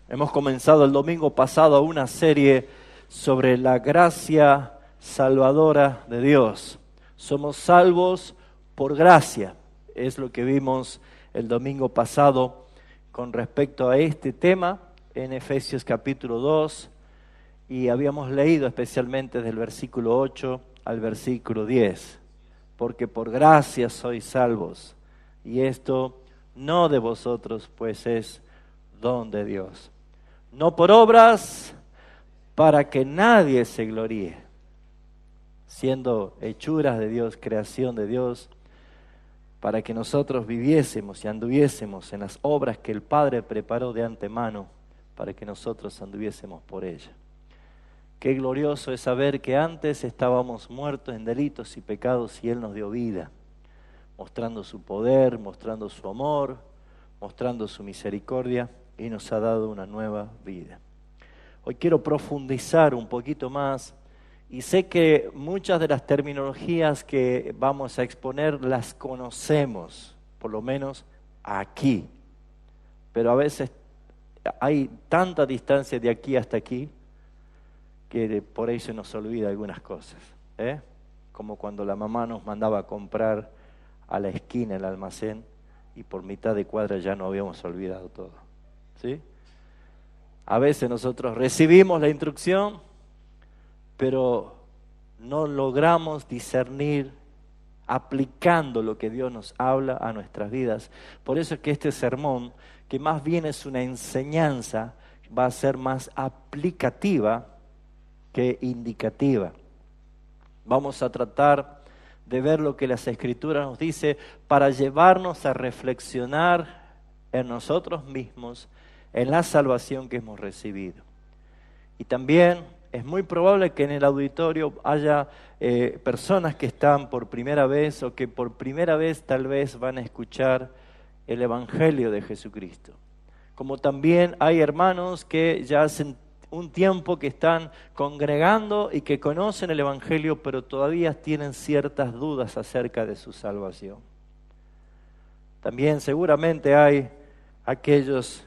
Hemos comenzado el domingo pasado una serie sobre la gracia salvadora de Dios. Somos salvos por gracia. Es lo que vimos el domingo pasado con respecto a este tema en Efesios capítulo 2 y habíamos leído especialmente del versículo 8 al versículo 10. Porque por gracia sois salvos y esto no de vosotros, pues es don de Dios. No por obras, para que nadie se gloríe, siendo hechuras de Dios, creación de Dios, para que nosotros viviésemos y anduviésemos en las obras que el Padre preparó de antemano, para que nosotros anduviésemos por ella. Qué glorioso es saber que antes estábamos muertos en delitos y pecados y Él nos dio vida, mostrando su poder, mostrando su amor, mostrando su misericordia, y nos ha dado una nueva vida. Hoy quiero profundizar un poquito más y sé que muchas de las terminologías que vamos a exponer las conocemos, por lo menos aquí, pero a veces hay tanta distancia de aquí hasta aquí que por ahí se nos olvida algunas cosas, como cuando la mamá nos mandaba a comprar a la esquina el almacén y por mitad de cuadra ya no habíamos olvidado todo. ¿Sí? A veces nosotros recibimos la instrucción, pero no logramos discernir aplicando lo que Dios nos habla a nuestras vidas. Por eso es que este sermón, que más bien es una enseñanza, va a ser más aplicativa que indicativa. Vamos a tratar de ver lo que las Escrituras nos dice para llevarnos a reflexionar en nosotros mismos, en la salvación que hemos recibido. Y también es muy probable que en el auditorio haya personas que están por primera vez o que por primera vez tal vez van a escuchar el Evangelio de Jesucristo. Como también hay hermanos que ya hacen un tiempo que están congregando y que conocen el Evangelio, pero todavía tienen ciertas dudas acerca de su salvación. También seguramente hay aquellos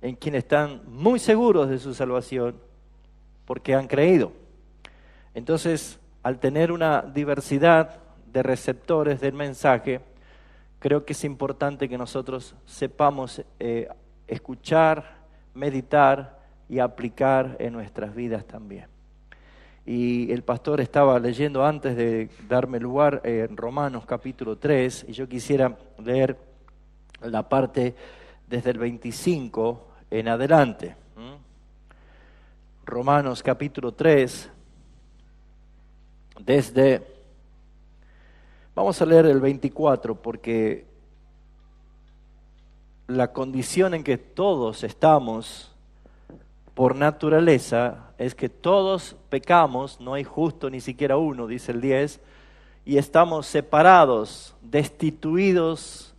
en quienes están muy seguros de su salvación porque han creído. Entonces, al tener una diversidad de receptores del mensaje, creo que es importante que nosotros sepamos escuchar, meditar y aplicar en nuestras vidas también. Y el pastor estaba leyendo antes de darme lugar en Romanos capítulo 3, y yo quisiera leer la parte desde el 25 en adelante. Romanos capítulo 3, vamos a leer el 24 porque la condición en que todos estamos por naturaleza es que todos pecamos, no hay justo ni siquiera uno, dice el 10, y estamos separados, destituidos,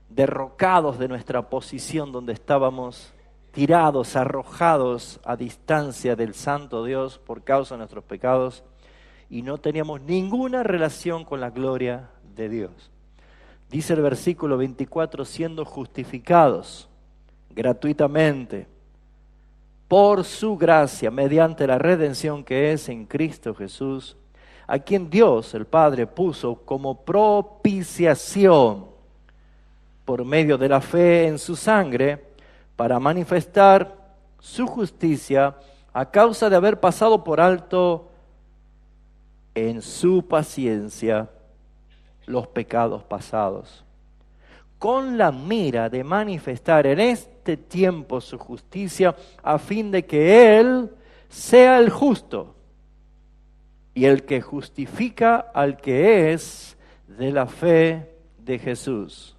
derrocados de nuestra posición donde estábamos tirados, arrojados a distancia del santo Dios por causa de nuestros pecados y no teníamos ninguna relación con la gloria de Dios. Dice el versículo 24, siendo justificados gratuitamente por su gracia mediante la redención que es en Cristo Jesús, a quien Dios, el Padre, puso como propiciación por medio de la fe en su sangre, para manifestar su justicia a causa de haber pasado por alto en su paciencia los pecados pasados, con la mira de manifestar en este tiempo su justicia, a fin de que Él sea el justo y el que justifica al que es de la fe de Jesús.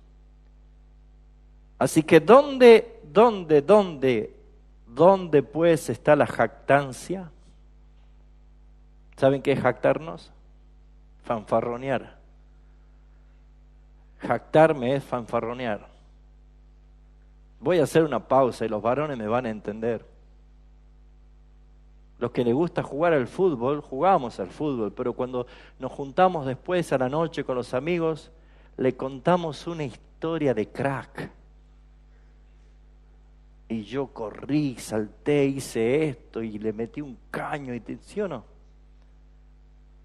Así que ¿dónde pues está la jactancia? ¿Saben qué es jactarnos? Fanfarronear. Jactarme es fanfarronear. Voy a hacer una pausa y los varones me van a entender. Los que les gusta jugar al fútbol, jugamos al fútbol, pero cuando nos juntamos después a la noche con los amigos, le contamos una historia de crack. y yo corrí, salté, hice esto y le metí un caño, ¿sí o no?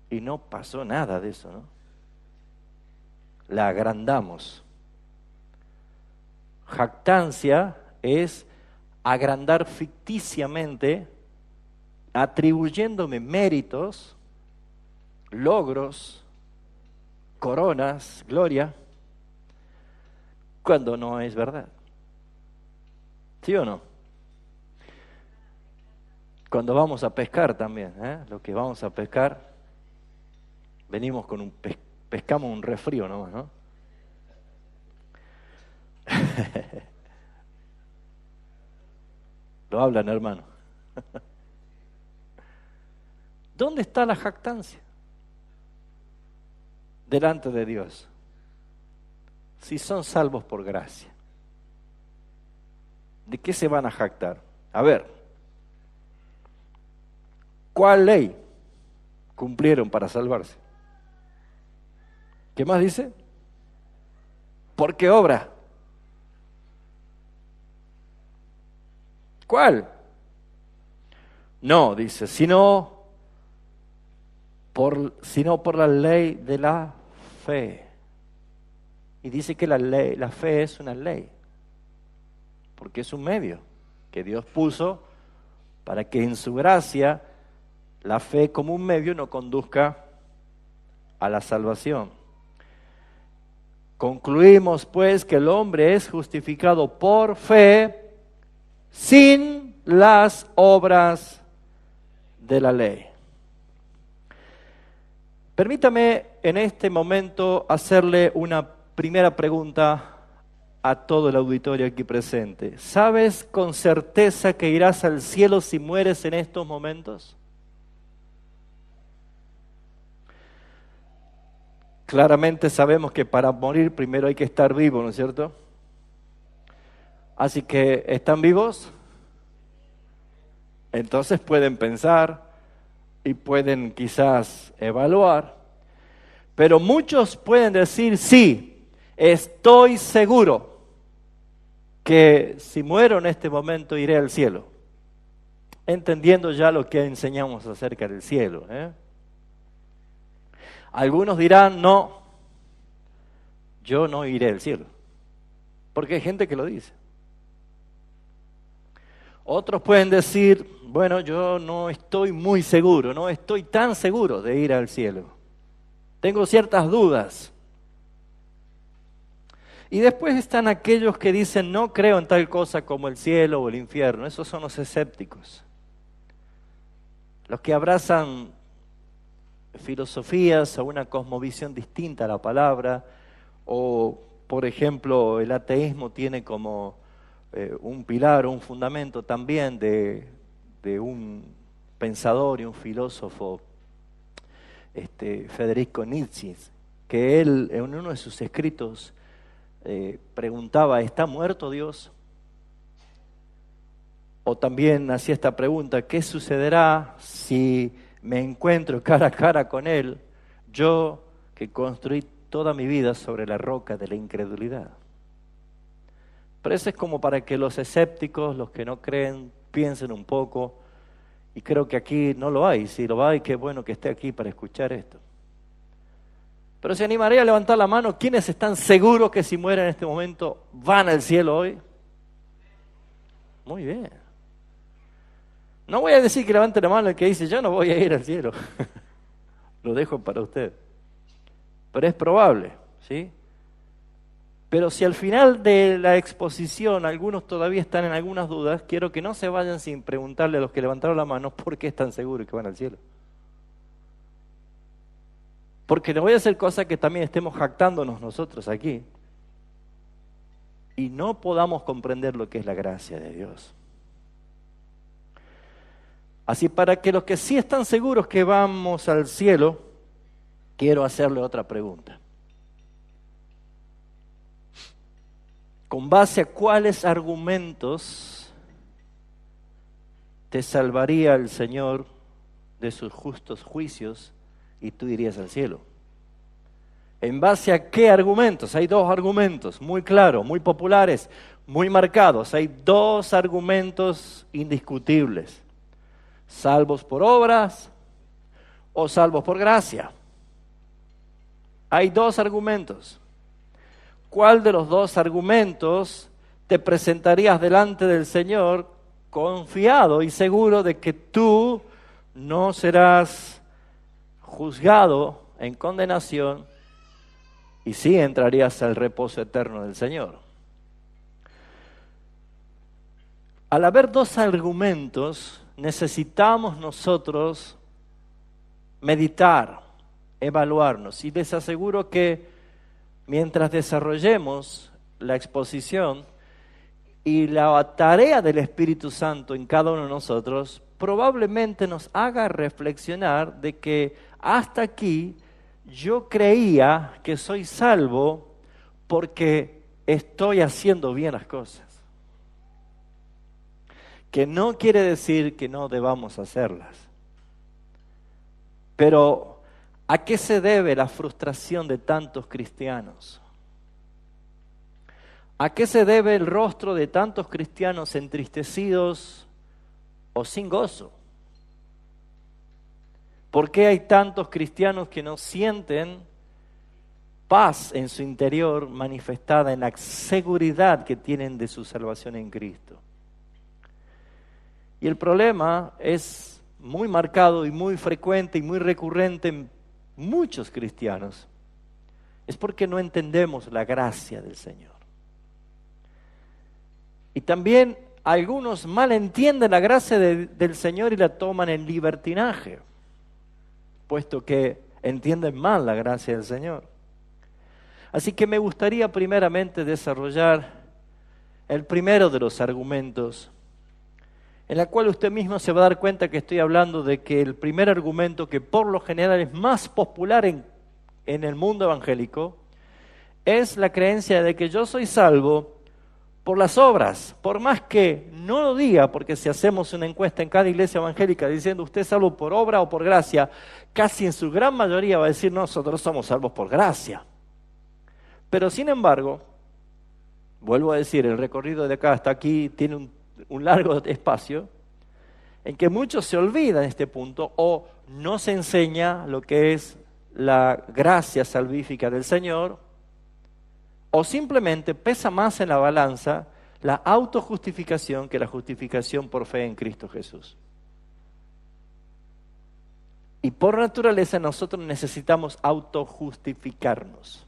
Y no pasó nada de eso, ¿no? La agrandamos. Jactancia es agrandar ficticiamente, atribuyéndome méritos, logros, coronas, gloria, cuando no es verdad. ¿Sí o no? Cuando vamos a pescar también, lo que vamos a pescar, venimos con pescamos un resfrío nomás, ¿no? Lo hablan, hermano. ¿Dónde está la jactancia? Delante de Dios. Si son salvos por gracia, ¿de qué se van a jactar? A ver, ¿cuál ley cumplieron para salvarse? ¿Qué más dice? ¿Por qué obra? ¿Cuál? No, dice, sino por la ley de la fe. Y dice que la fe es una ley, porque es un medio que Dios puso para que en su gracia la fe como un medio nos conduzca a la salvación. Concluimos pues que el hombre es justificado por fe sin las obras de la ley. Permítame en este momento hacerle una primera pregunta a todo el auditorio aquí presente. ¿Sabes con certeza que irás al cielo si mueres en estos momentos? Claramente sabemos que para morir primero hay que estar vivo, ¿no es cierto? Así que, ¿están vivos? Entonces pueden pensar y pueden quizás evaluar, pero muchos pueden decir, sí, estoy seguro que si muero en este momento iré al cielo, entendiendo ya lo que enseñamos acerca del cielo. Algunos dirán, no, yo no iré al cielo, porque hay gente que lo dice. Otros pueden decir, bueno, yo no estoy muy seguro, no estoy tan seguro de ir al cielo. Tengo ciertas dudas. Y después están aquellos que dicen, no creo en tal cosa como el cielo o el infierno. Esos son los escépticos. Los que abrazan filosofías o una cosmovisión distinta a la palabra, o por ejemplo el ateísmo tiene como un pilar o un fundamento también de un pensador y un filósofo, Federico Nietzsche, que él en uno de sus escritos preguntaba, ¿está muerto Dios? O también hacía esta pregunta, ¿qué sucederá si me encuentro cara a cara con Él, yo que construí toda mi vida sobre la roca de la incredulidad? Pero eso es como para que los escépticos, los que no creen, piensen un poco, y creo que aquí no lo hay. Si lo hay, qué bueno que esté aquí para escuchar esto. Pero se animaría a levantar la mano, ¿quiénes están seguros que si mueren en este momento van al cielo hoy? Muy bien. No voy a decir que levante la mano el que dice, yo no voy a ir al cielo. Lo dejo para usted. Pero es probable, ¿sí? Pero si al final de la exposición algunos todavía están en algunas dudas, quiero que no se vayan sin preguntarle a los que levantaron la mano por qué están seguros que van al cielo. Porque no voy a hacer cosa que también estemos jactándonos nosotros aquí y no podamos comprender lo que es la gracia de Dios. Así, para que los que sí están seguros que vamos al cielo, quiero hacerle otra pregunta. ¿Con base a cuáles argumentos te salvaría el Señor de sus justos juicios y tú irías al cielo? ¿En base a qué argumentos? Hay dos argumentos muy claros, muy populares, muy marcados. Hay dos argumentos indiscutibles. Salvos por obras o salvos por gracia. Hay dos argumentos. ¿Cuál de los dos argumentos te presentarías delante del Señor confiado y seguro de que tú no serás juzgado en condenación y sí entrarías al reposo eterno del Señor? Al haber dos argumentos, necesitamos nosotros meditar, evaluarnos, y les aseguro que mientras desarrollemos la exposición y la tarea del Espíritu Santo en cada uno de nosotros, probablemente nos haga reflexionar de que hasta aquí yo creía que soy salvo porque estoy haciendo bien las cosas. Que no quiere decir que no debamos hacerlas. Pero, ¿a qué se debe la frustración de tantos cristianos? ¿A qué se debe el rostro de tantos cristianos entristecidos o sin gozo? ¿Por qué hay tantos cristianos que no sienten paz en su interior manifestada en la seguridad que tienen de su salvación en Cristo? Y el problema es muy marcado y muy frecuente y muy recurrente en muchos cristianos. Es porque no entendemos la gracia del Señor. Y también algunos malentienden la gracia del Señor y la toman en libertinaje, puesto que entienden mal la gracia del Señor. Así que me gustaría primeramente desarrollar el primero de los argumentos, en la cual usted mismo se va a dar cuenta que estoy hablando de que el primer argumento, que por lo general es más popular en el mundo evangélico, es la creencia de que yo soy salvo por las obras, por más que no lo diga, porque si hacemos una encuesta en cada iglesia evangélica diciendo usted es salvo por obra o por gracia, casi en su gran mayoría va a decir nosotros somos salvos por gracia. Pero sin embargo, vuelvo a decir, el recorrido de acá hasta aquí tiene un largo espacio en que muchos se olvidan de este punto o no se enseña lo que es la gracia salvífica del Señor, o simplemente pesa más en la balanza la autojustificación que la justificación por fe en Cristo Jesús. Y por naturaleza nosotros necesitamos autojustificarnos.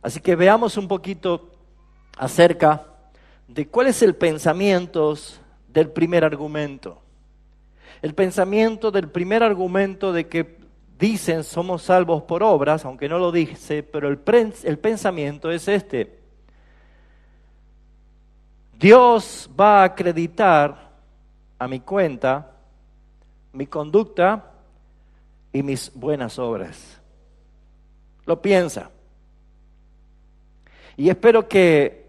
Así que veamos un poquito acerca de cuál es el pensamiento del primer argumento. El pensamiento del primer argumento de que dicen somos salvos por obras, aunque no lo dice, pero el pensamiento es este: Dios va a acreditar a mi cuenta mi conducta y mis buenas obras. Lo piensa. Y espero que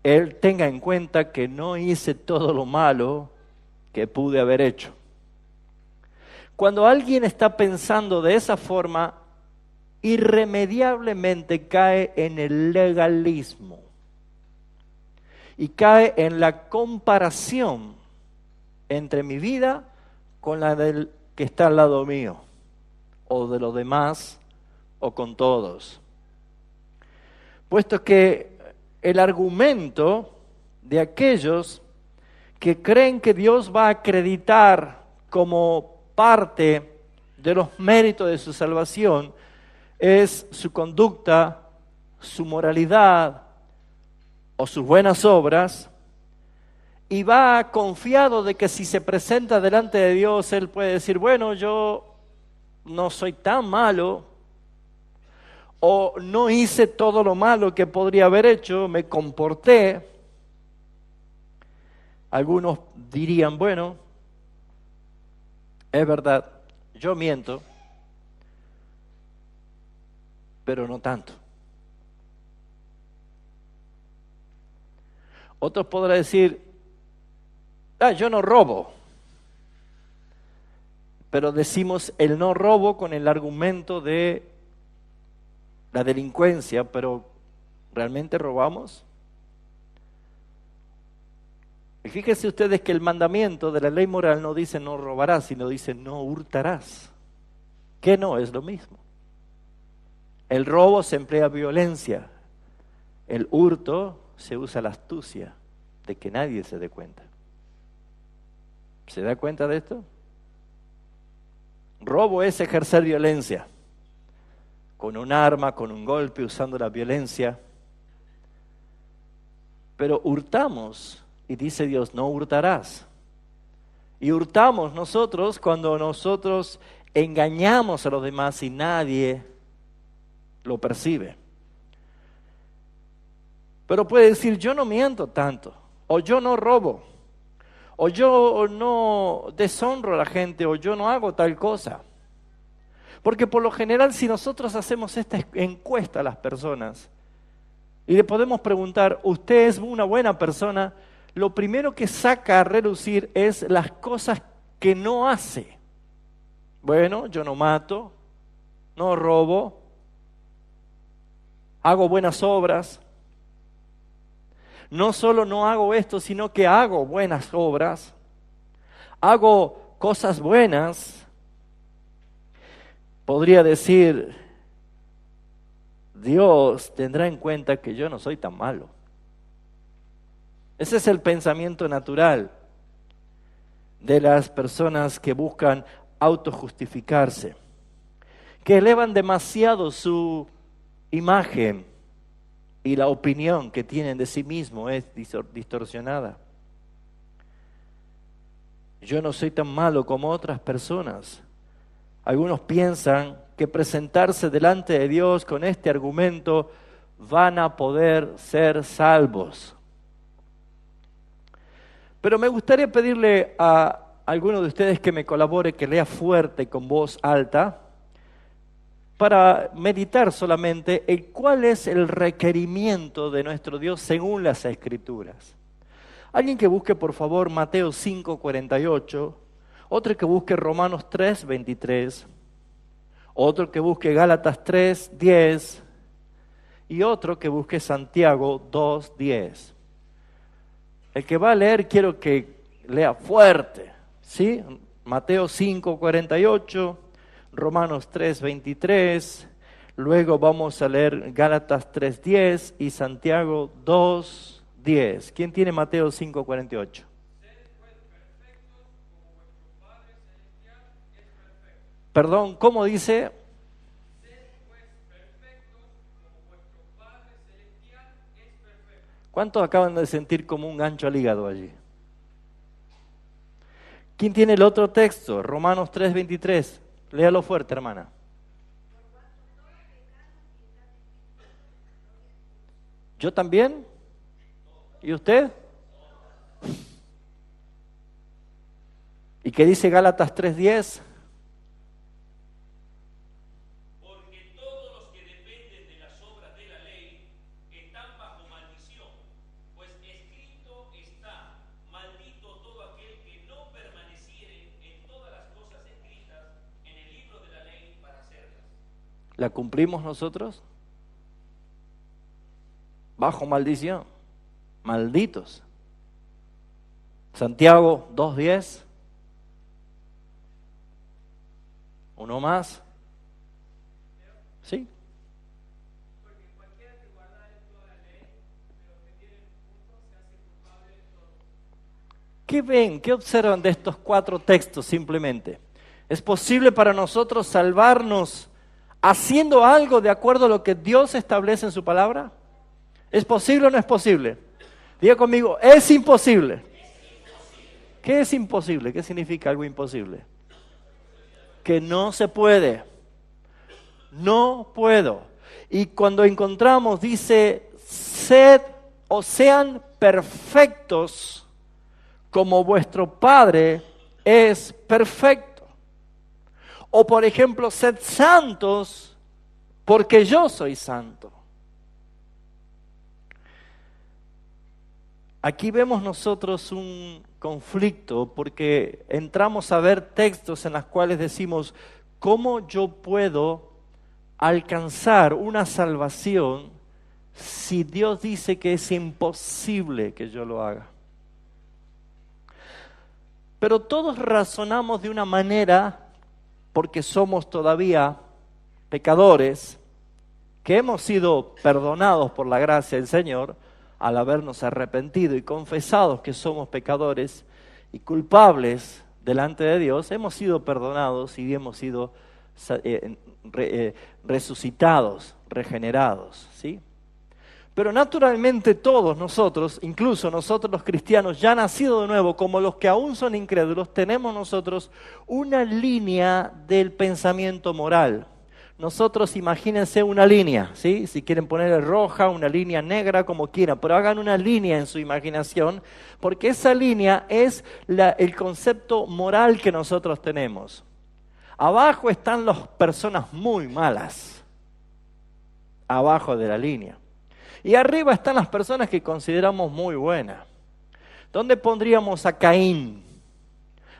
Él tenga en cuenta que no hice todo lo malo que pude haber hecho. Cuando alguien está pensando de esa forma, irremediablemente cae en el legalismo y cae en la comparación entre mi vida con la del que está al lado mío, o de los demás, o con todos. Puesto que el argumento de aquellos que creen que Dios va a acreditar como parte de los méritos de su salvación es su conducta, su moralidad o sus buenas obras, y va confiado de que si se presenta delante de Dios, Él puede decir, bueno, yo no soy tan malo, o no hice todo lo malo que podría haber hecho, me comporté. Algunos dirían, bueno, es verdad, yo miento, pero no tanto. Otros podrán decir, yo no robo, pero decimos el no robo con el argumento de la delincuencia, pero ¿realmente robamos? Y fíjense ustedes que el mandamiento de la ley moral no dice no robarás, sino dice no hurtarás, que no es lo mismo. El robo se emplea violencia, el hurto se usa la astucia de que nadie se dé cuenta. ¿Se da cuenta de esto? Robo es ejercer violencia, con un arma, con un golpe, usando la violencia. Pero hurtamos, y dice Dios, no hurtarás. Y hurtamos nosotros cuando nosotros engañamos a los demás y nadie lo percibe. Pero puede decir, yo no miento tanto, o yo no robo, o yo no deshonro a la gente, o yo no hago tal cosa. Porque por lo general, si nosotros hacemos esta encuesta a las personas y le podemos preguntar, ¿usted es una buena persona? Lo primero que saca a relucir es las cosas que no hace. Bueno, yo no mato, no robo, hago buenas obras. No solo no hago esto, sino que hago buenas obras, hago cosas buenas. Podría decir, Dios tendrá en cuenta que yo no soy tan malo. Ese es el pensamiento natural de las personas que buscan autojustificarse, que elevan demasiado su imagen y la opinión que tienen de sí mismo es distorsionada. Yo no soy tan malo como otras personas. Algunos piensan que presentarse delante de Dios con este argumento van a poder ser salvos. Pero me gustaría pedirle a alguno de ustedes que me colabore, que lea fuerte con voz alta, para meditar solamente en cuál es el requerimiento de nuestro Dios según las Escrituras. Alguien que busque por favor Mateo 5:48, otro que busque Romanos 3:23, otro que busque Gálatas 3:10 y otro que busque Santiago 2:10. El que va a leer quiero que lea fuerte, ¿sí? Mateo 5:48, Romanos 3:23, luego vamos a leer Gálatas 3:10 y Santiago 2:10. ¿Quién tiene Mateo 5:48? Perdón, ¿cómo dice? ¿Cuántos acaban de sentir como un gancho al hígado allí? ¿Quién tiene el otro texto? Romanos 3:23. Léalo fuerte, hermana. ¿Yo también? ¿Y usted? ¿Y qué dice Gálatas 3:10? Porque todos los que dependen de las obras de la ley están bajo maldición, pues escrito está, maldito todo aquel que no permaneciere en todas las cosas escritas en el libro de la ley para hacerlas. ¿La cumplimos nosotros? Bajo maldición, malditos. Santiago 2:10. ¿Uno más? ¿Sí? Porque cualquiera que guardare toda la ley, de los que tienen puntos, se hace culpable de todo. ¿Qué ven? ¿Qué observan de estos 4 textos simplemente? ¿Es posible para nosotros salvarnos haciendo algo de acuerdo a lo que Dios establece en su palabra? ¿Es posible o no es posible? Diga conmigo, es imposible. ¿Qué es imposible? ¿Qué significa algo imposible? Que no se puede. No puedo. Y cuando encontramos, dice, sed o sean perfectos como vuestro Padre es perfecto. O por ejemplo, sed santos porque yo soy santo. Aquí vemos nosotros un conflicto porque entramos a ver textos en los cuales decimos, ¿cómo yo puedo alcanzar una salvación si Dios dice que es imposible que yo lo haga? Pero todos razonamos de una manera, porque somos todavía pecadores, que hemos sido perdonados por la gracia del Señor al habernos arrepentido y confesados que somos pecadores y culpables delante de Dios. Hemos sido perdonados y hemos sido resucitados, regenerados, ¿sí? Pero naturalmente todos nosotros, incluso nosotros los cristianos ya nacidos de nuevo, como los que aún son incrédulos, tenemos nosotros una línea del pensamiento moral. Nosotros, imagínense una línea, ¿sí? Si quieren ponerle roja, una línea negra, como quieran, pero hagan una línea en su imaginación, porque esa línea es el concepto moral que nosotros tenemos. Abajo están las personas muy malas, abajo de la línea. Y arriba están las personas que consideramos muy buenas. ¿Dónde pondríamos a Caín?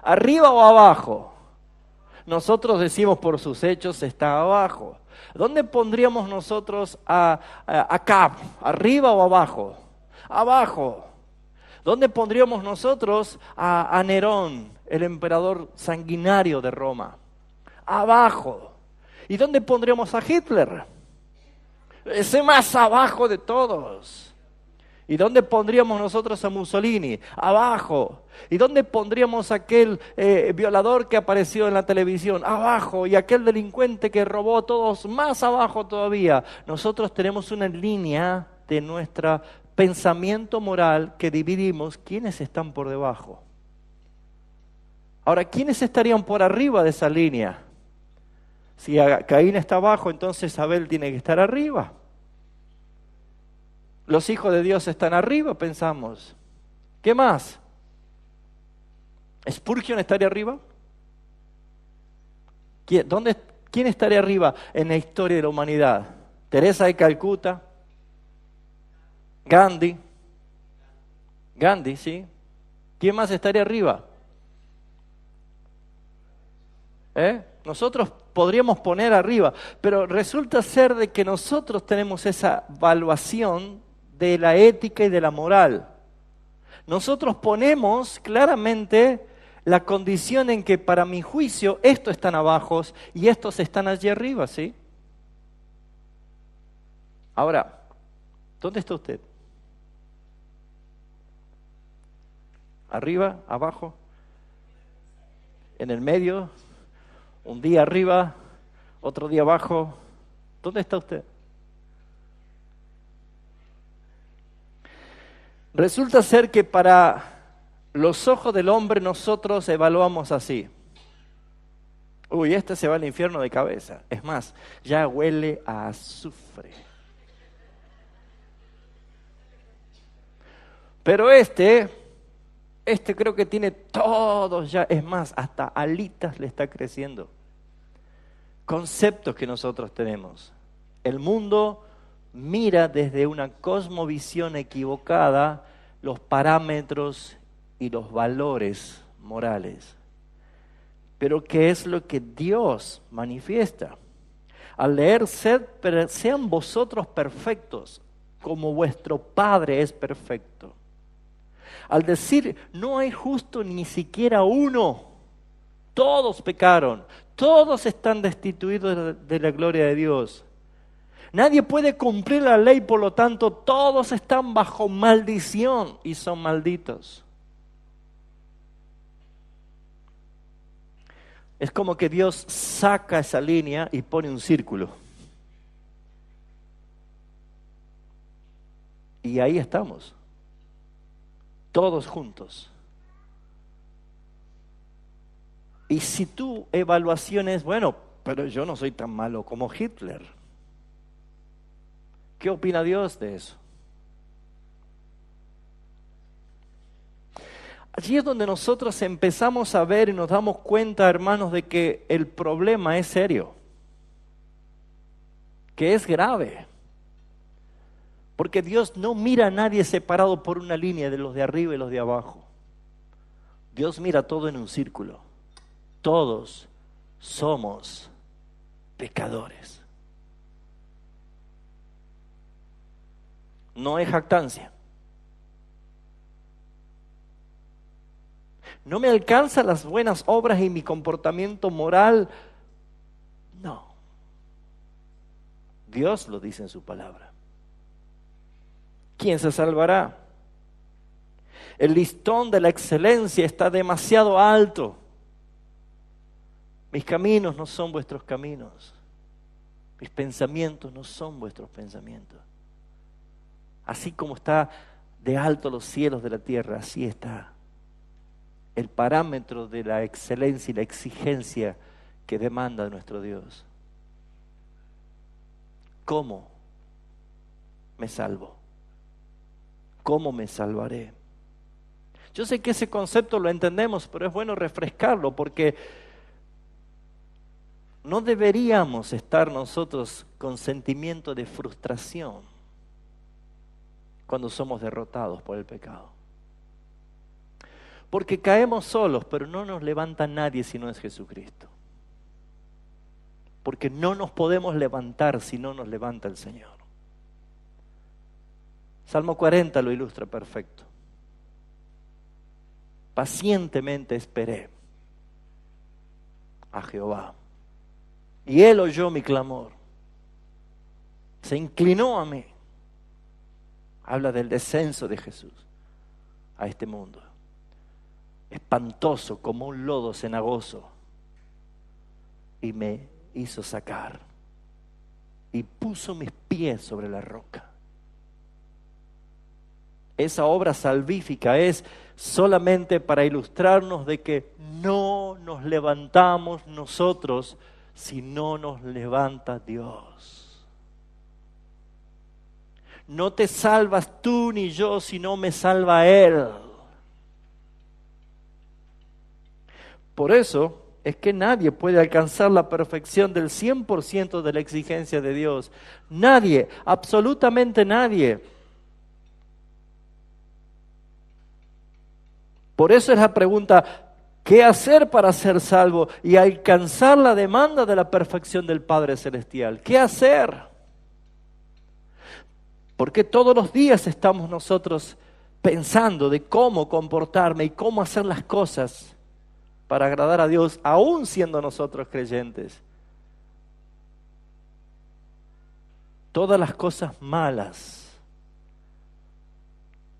¿Arriba o abajo? Nosotros decimos por sus hechos está abajo. ¿Dónde pondríamos nosotros a Acab? ¿Arriba o abajo? Abajo. ¿Dónde pondríamos nosotros a Nerón, el emperador sanguinario de Roma? Abajo. ¿Y dónde pondríamos a Hitler? Ese más abajo de todos. ¿Y dónde pondríamos nosotros a Mussolini? Abajo. ¿Y dónde pondríamos a aquel violador que apareció en la televisión? Abajo. ¿Y aquel delincuente que robó? Todos más abajo todavía. Nosotros tenemos una línea de nuestro pensamiento moral que dividimos quiénes están por debajo. Ahora, ¿quiénes estarían por arriba de esa línea? Si Caín está abajo, entonces Abel tiene que estar arriba. Los hijos de Dios están arriba, pensamos. ¿Qué más? ¿Spurgeon estaría arriba? ¿Quién estaría arriba en la historia de la humanidad? ¿Teresa de Calcuta? ¿Gandhi? Gandhi, sí. ¿Quién más estaría arriba? Nosotros podríamos poner arriba, pero resulta ser de que nosotros tenemos esa evaluación de la ética y de la moral. Nosotros ponemos claramente la condición en que para mi juicio estos están abajo y estos están allí arriba, ¿sí? Ahora, ¿dónde está usted? ¿Arriba? ¿Abajo? ¿En el medio? ¿Un día arriba? ¿Otro día abajo? ¿Dónde está usted? Resulta ser que para los ojos del hombre nosotros evaluamos así. Uy, este se va al infierno de cabeza. Es más, ya huele a azufre. Pero este creo que tiene todos ya, es más, hasta alitas le está creciendo. Conceptos que nosotros tenemos. El mundo mira desde una cosmovisión equivocada los parámetros y los valores morales. Pero ¿qué es lo que Dios manifiesta? Al leer, sean vosotros perfectos, como vuestro Padre es perfecto. Al decir, no hay justo ni siquiera uno, todos pecaron, todos están destituidos de la gloria de Dios. Nadie puede cumplir la ley, por lo tanto, todos están bajo maldición y son malditos. Es como que Dios saca esa línea y pone un círculo. Y ahí estamos, todos juntos. Y si tu evaluación es, bueno, pero yo no soy tan malo como Hitler. ¿Qué opina Dios de eso? Allí es donde nosotros empezamos a ver y nos damos cuenta, hermanos, de que el problema es serio, que es grave. Porque Dios no mira a nadie separado por una línea de los de arriba y los de abajo. Dios mira todo en un círculo. Todos somos pecadores. No es jactancia. ¿No me alcanzan las buenas obras y mi comportamiento moral? No. Dios lo dice en su palabra. ¿Quién se salvará? El listón de la excelencia está demasiado alto. Mis caminos no son vuestros caminos. Mis pensamientos no son vuestros pensamientos. Así como está de alto los cielos de la tierra, así está el parámetro de la excelencia y la exigencia que demanda nuestro Dios. ¿Cómo me salvo? ¿Cómo me salvaré? Yo sé que ese concepto lo entendemos, pero es bueno refrescarlo porque no deberíamos estar nosotros con sentimiento de frustración cuando somos derrotados por el pecado. Porque caemos solos, pero no nos levanta nadie si no es Jesucristo. Porque no nos podemos levantar si no nos levanta el Señor. Salmo 40 lo ilustra perfecto. Pacientemente esperé a Jehová, y Él oyó mi clamor. Se inclinó a mí. Habla del descenso de Jesús a este mundo. Espantoso como un lodo cenagoso. Y me hizo sacar. Y puso mis pies sobre la roca. Esa obra salvífica es solamente para ilustrarnos de que no nos levantamos nosotros si no nos levanta Dios. No te salvas tú ni yo si no me salva Él. Por eso es que nadie puede alcanzar la perfección del 100% de la exigencia de Dios. Nadie, absolutamente nadie. Por eso es la pregunta, ¿qué hacer para ser salvo y alcanzar la demanda de la perfección del Padre Celestial? ¿Qué hacer? Porque todos los días estamos nosotros pensando de cómo comportarme y cómo hacer las cosas para agradar a Dios, aún siendo nosotros creyentes. Todas las cosas malas,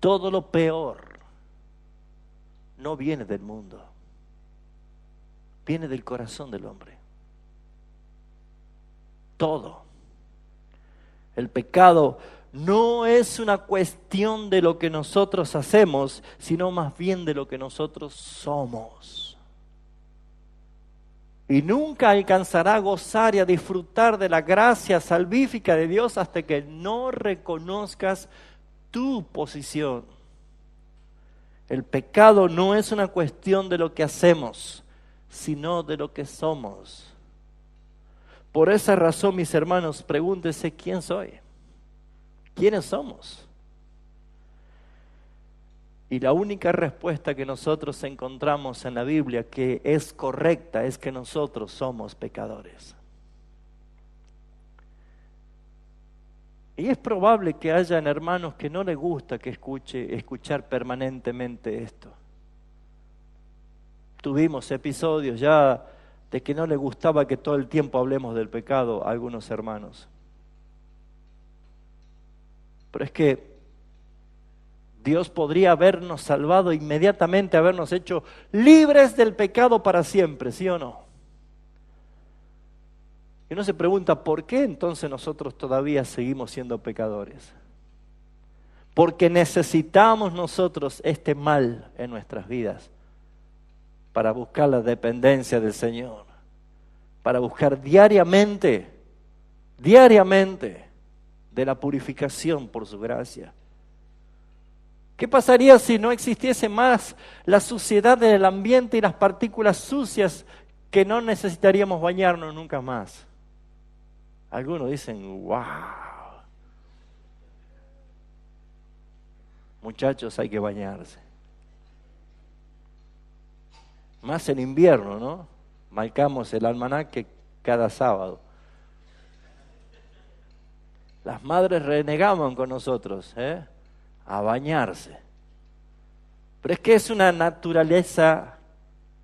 todo lo peor, no viene del mundo, viene del corazón del hombre. Todo. El pecado no es una cuestión de lo que nosotros hacemos, sino más bien de lo que nosotros somos. Y nunca alcanzará a gozar y a disfrutar de la gracia salvífica de Dios hasta que no reconozcas tu posición. El pecado no es una cuestión de lo que hacemos, sino de lo que somos. Por esa razón, mis hermanos, pregúntese quién soy. ¿Quiénes somos? Y la única respuesta que nosotros encontramos en la Biblia que es correcta es que nosotros somos pecadores. Y es probable que hayan hermanos que no les gusta que escuchar permanentemente esto. Tuvimos episodios ya de que no les gustaba que todo el tiempo hablemos del pecado a algunos hermanos. Pero es que Dios podría habernos salvado inmediatamente, habernos hecho libres del pecado para siempre, ¿sí o no? Y uno se pregunta, ¿por qué entonces nosotros todavía seguimos siendo pecadores? Porque necesitamos nosotros este mal en nuestras vidas para buscar la dependencia del Señor, para buscar diariamente de la purificación por su gracia. ¿Qué pasaría si no existiese más la suciedad del ambiente y las partículas sucias que no necesitaríamos bañarnos nunca más? Algunos dicen, wow. Muchachos, hay que bañarse. Más en invierno, ¿no? Marcamos el almanaque cada sábado. Las madres renegaban con nosotros, a bañarse. Pero es que es una naturaleza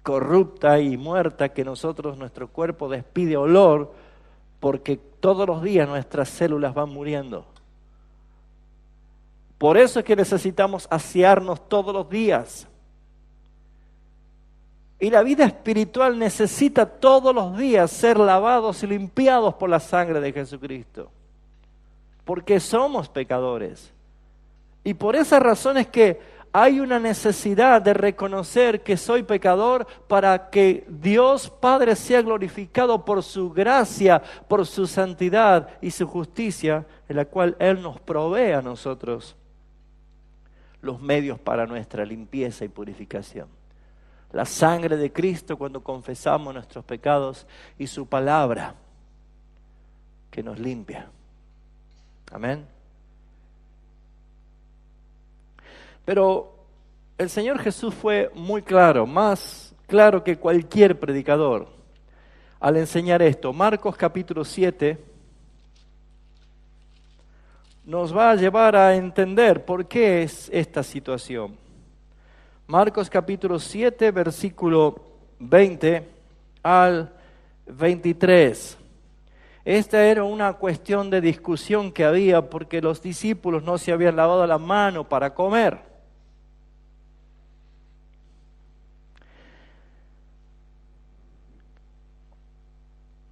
corrupta y muerta que nuestro cuerpo despide olor, porque todos los días nuestras células van muriendo. Por eso es que necesitamos asearnos todos los días. Y la vida espiritual necesita todos los días ser lavados y limpiados por la sangre de Jesucristo. Porque somos pecadores. Y por esa razón es que hay una necesidad de reconocer que soy pecador para que Dios Padre sea glorificado por su gracia, por su santidad y su justicia, en la cual Él nos provee a nosotros los medios para nuestra limpieza y purificación. La sangre de Cristo cuando confesamos nuestros pecados y su palabra que nos limpia. Amén. Pero el Señor Jesús fue muy claro, más claro que cualquier predicador, al enseñar esto. Marcos capítulo 7 nos va a llevar a entender por qué es esta situación. Marcos capítulo 7, versículo 20 al 23. Esta era una cuestión de discusión que había porque los discípulos no se habían lavado la mano para comer.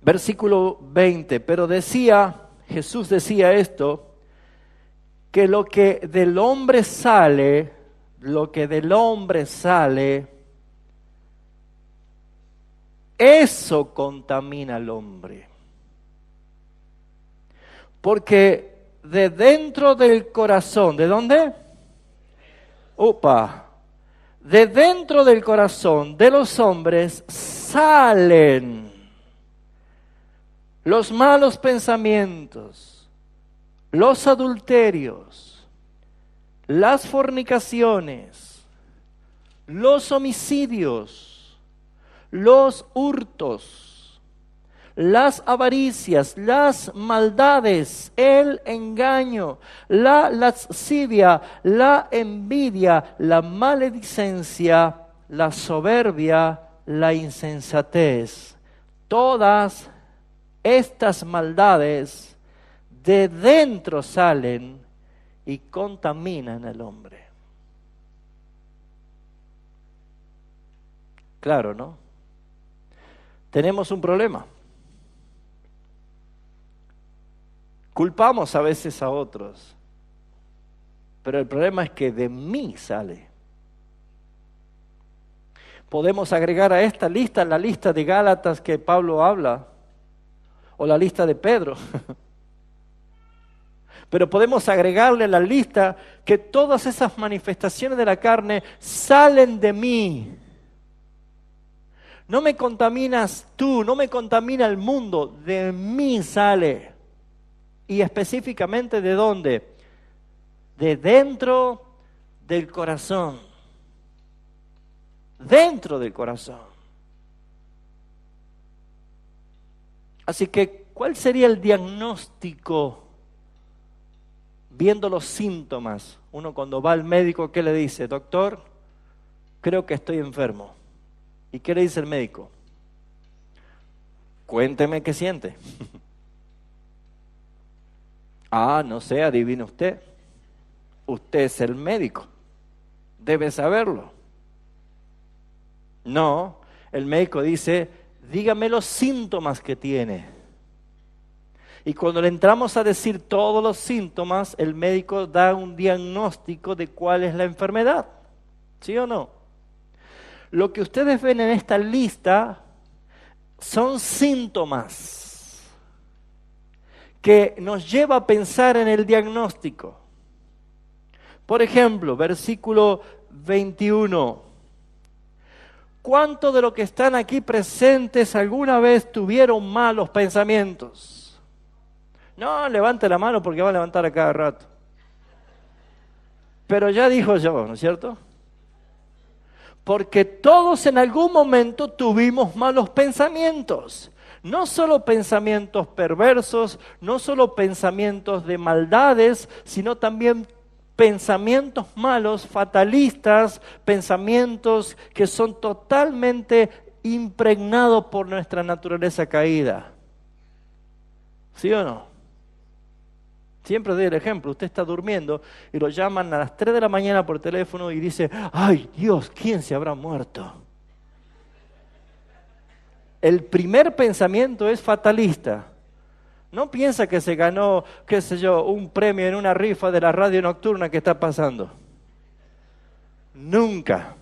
Versículo 20, pero Jesús decía esto, que lo que del hombre sale, eso contamina al hombre. Porque de dentro del corazón, ¿de dónde? De dentro del corazón de los hombres salen los malos pensamientos, los adulterios, las fornicaciones, los homicidios, los hurtos, las avaricias, las maldades, el engaño, la lascivia, la envidia, la maledicencia, la soberbia, la insensatez. Todas estas maldades de dentro salen y contaminan al hombre. Claro, ¿no? Tenemos un problema. Culpamos a veces a otros, pero el problema es que de mí sale. Podemos agregar a esta lista la lista de Gálatas que Pablo habla, o la lista de Pedro. Pero podemos agregarle a la lista que todas esas manifestaciones de la carne salen de mí. No me contaminas tú, no me contamina el mundo, de mí sale. Y específicamente ¿de dónde? De dentro del corazón. Dentro del corazón. Así que, ¿cuál sería el diagnóstico? Viendo los síntomas, uno cuando va al médico, ¿qué le dice? Doctor, creo que estoy enfermo. ¿Y qué le dice el médico? Cuénteme qué siente. No sé, adivine usted. Usted es el médico. Debe saberlo. No, el médico dice, dígame los síntomas que tiene. Y cuando le entramos a decir todos los síntomas, el médico da un diagnóstico de cuál es la enfermedad. ¿Sí o no? Lo que ustedes ven en esta lista son síntomas que nos lleva a pensar en el diagnóstico. Por ejemplo, versículo 21. ¿Cuántos de los que están aquí presentes alguna vez tuvieron malos pensamientos? No, levante la mano porque va a levantar a cada rato. Pero ya dijo yo, ¿no es cierto? Porque todos en algún momento tuvimos malos pensamientos. No solo pensamientos perversos, no solo pensamientos de maldades, sino también pensamientos malos, fatalistas, pensamientos que son totalmente impregnados por nuestra naturaleza caída. ¿Sí o no? Siempre doy el ejemplo, usted está durmiendo y lo llaman a las 3 de la mañana por teléfono y dice, ¡ay Dios, quién se habrá muerto! El primer pensamiento es fatalista. No piensa que se ganó, qué sé yo, un premio en una rifa de la radio nocturna que está pasando. Nunca.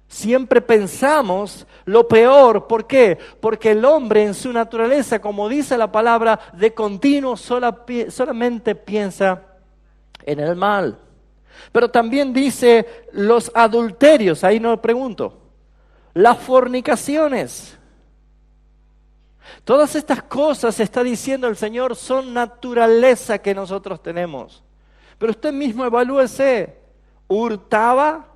Siempre pensamos lo peor. ¿Por qué? Porque el hombre en su naturaleza, como dice la palabra, de continuo solamente piensa en el mal. Pero también dice los adulterios, ahí no pregunto, las fornicaciones. Todas estas cosas, está diciendo el Señor, son naturaleza que nosotros tenemos. Pero usted mismo evalúese, ¿hurta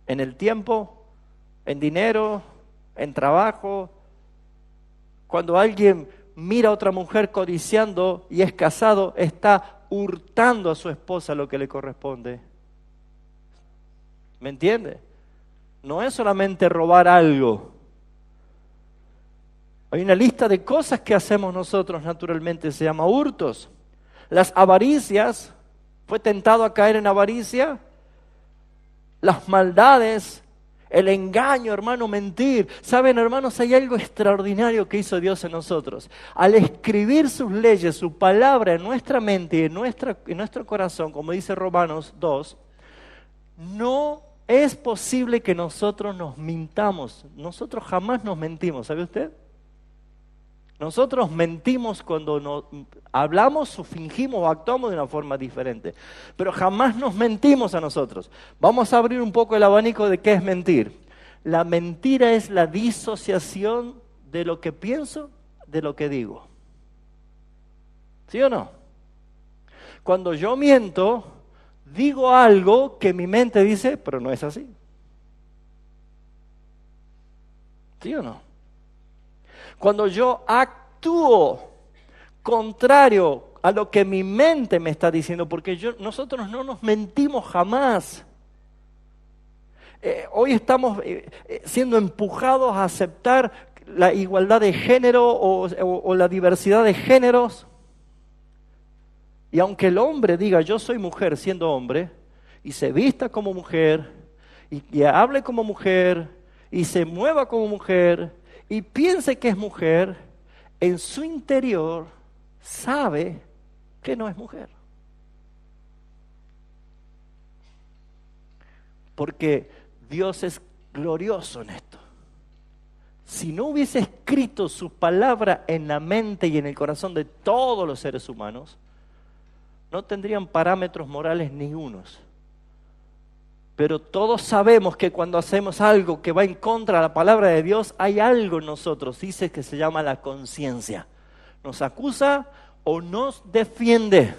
en el tiempo, en dinero, en trabajo? Cuando alguien mira a otra mujer codiciando y es casado, está hurtando a su esposa lo que le corresponde. ¿Me entiende? No es solamente robar algo. Hay una lista de cosas que hacemos nosotros naturalmente, se llama hurtos. Las avaricias, ¿fue tentado a caer en avaricia? Las maldades, el engaño, hermano, mentir. Saben, hermanos, hay algo extraordinario que hizo Dios en nosotros. Al escribir sus leyes, su palabra en nuestra mente y en nuestro corazón, como dice Romanos 2, no es posible que nosotros nos mintamos. Nosotros jamás nos mentimos, ¿sabe usted? Nosotros mentimos cuando hablamos o fingimos o actuamos de una forma diferente, pero jamás nos mentimos a nosotros. Vamos a abrir un poco el abanico de qué es mentir. La mentira es la disociación de lo que pienso de lo que digo. ¿Sí o no? Cuando yo miento, digo algo que mi mente dice, pero no es así. ¿Sí o no? Cuando yo actúo contrario a lo que mi mente me está diciendo, porque nosotros no nos mentimos jamás. Hoy estamos siendo empujados a aceptar la igualdad de género o la diversidad de géneros. Y aunque el hombre diga yo soy mujer siendo hombre, y se vista como mujer, y hable como mujer, y se mueva como mujer, y piense que es mujer, en su interior sabe que no es mujer. Porque Dios es glorioso en esto. Si no hubiese escrito su palabra en la mente y en el corazón de todos los seres humanos, no tendrían parámetros morales ningunos. Pero todos sabemos que cuando hacemos algo que va en contra de la palabra de Dios, hay algo en nosotros, dice que se llama la conciencia. Nos acusa o nos defiende.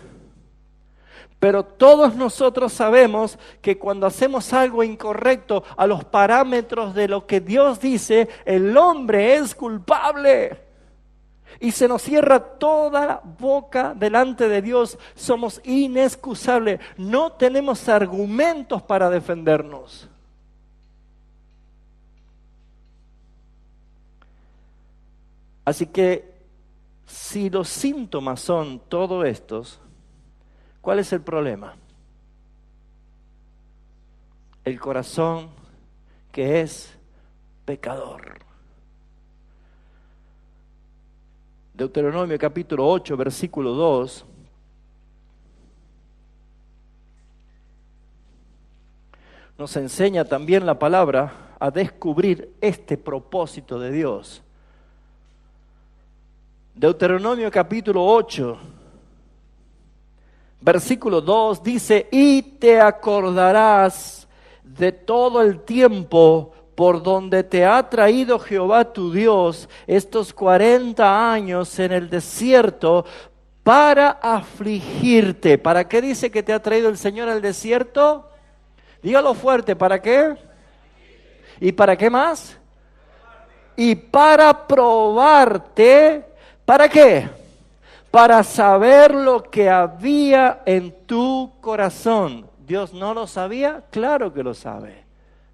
Pero todos nosotros sabemos que cuando hacemos algo incorrecto a los parámetros de lo que Dios dice, el hombre es culpable. Y se nos cierra toda la boca delante de Dios. Somos inexcusables. No tenemos argumentos para defendernos. Así que, si los síntomas son todos estos, ¿cuál es el problema? El corazón que es pecador. Deuteronomio capítulo 8, versículo 2. Nos enseña también la palabra a descubrir este propósito de Dios. Deuteronomio capítulo 8, versículo 2 dice, y te acordarás de todo el tiempo por donde te ha traído Jehová tu Dios estos 40 años en el desierto para afligirte. ¿Para qué dice que te ha traído el Señor al desierto? Dígalo fuerte, ¿para qué? ¿Y para qué más? y para probarte, ¿para qué? Para saber lo que había en tu corazón. ¿Dios no lo sabía? Claro que lo sabe.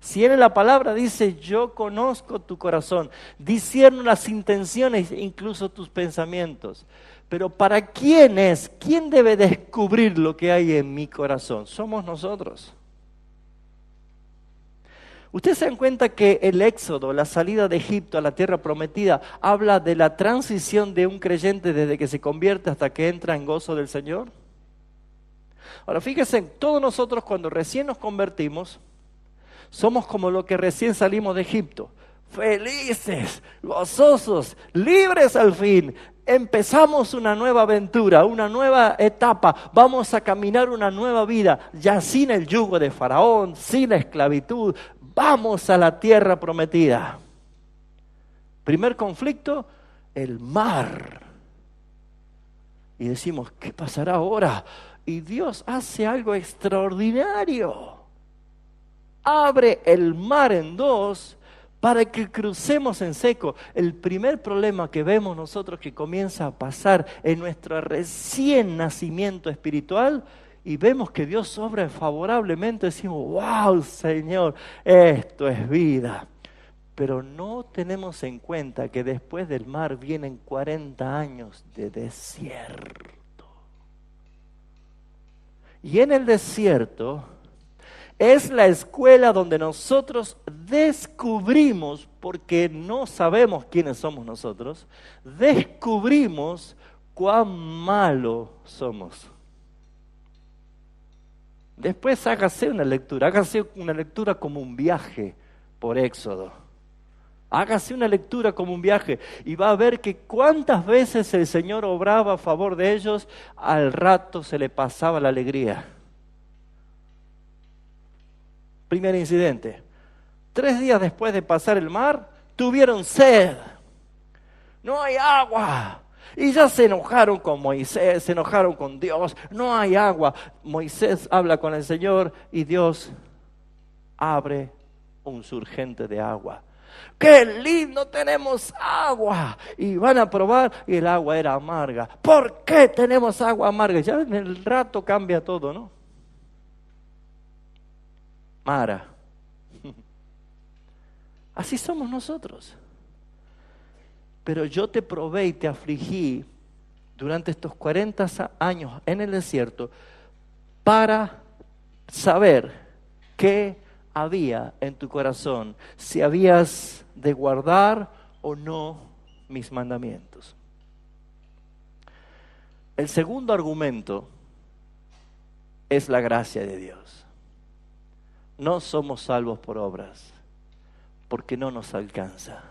Si Él en la palabra dice, yo conozco tu corazón, discierno las intenciones, incluso tus pensamientos. Pero ¿para quién es? ¿Quién debe descubrir lo que hay en mi corazón? Somos nosotros. Ustedes se dan cuenta que el éxodo, la salida de Egipto a la tierra prometida, habla de la transición de un creyente desde que se convierte hasta que entra en gozo del Señor. Ahora fíjense, todos nosotros cuando recién nos convertimos, somos como los que recién salimos de Egipto. Felices, gozosos, libres al fin. Empezamos una nueva aventura, una nueva etapa. Vamos a caminar una nueva vida, ya sin el yugo de Faraón, sin la esclavitud. Vamos a la tierra prometida. Primer conflicto, el mar. Y decimos, ¿qué pasará ahora? Y Dios hace algo extraordinario. Abre el mar en dos para que crucemos en seco. El primer problema que vemos nosotros que comienza a pasar en nuestro recién nacimiento espiritual, y vemos que Dios obra favorablemente, decimos, wow, Señor, esto es vida. Pero no tenemos en cuenta que después del mar vienen 40 años de desierto. Y en el desierto es la escuela donde nosotros descubrimos, porque no sabemos quiénes somos nosotros, descubrimos cuán malos somos. Después hágase una lectura como un viaje por Éxodo. Hágase una lectura como un viaje y va a ver que cuántas veces el Señor obraba a favor de ellos, al rato se le pasaba la alegría. Primer incidente. 3 días después de pasar el mar, tuvieron sed. No hay agua. Y ya se enojaron con Moisés, se enojaron con Dios. No hay agua. Moisés habla con el Señor y Dios abre un surgente de agua. ¡Qué lindo! Tenemos agua. Y van a probar y el agua era amarga. ¿Por qué tenemos agua amarga? Ya en el rato cambia todo, ¿no? Mara. Así somos nosotros. Pero yo te probé y te afligí durante estos 40 años en el desierto para saber qué había en tu corazón, si habías de guardar o no mis mandamientos. El segundo argumento es la gracia de Dios. No somos salvos por obras, porque no nos alcanza.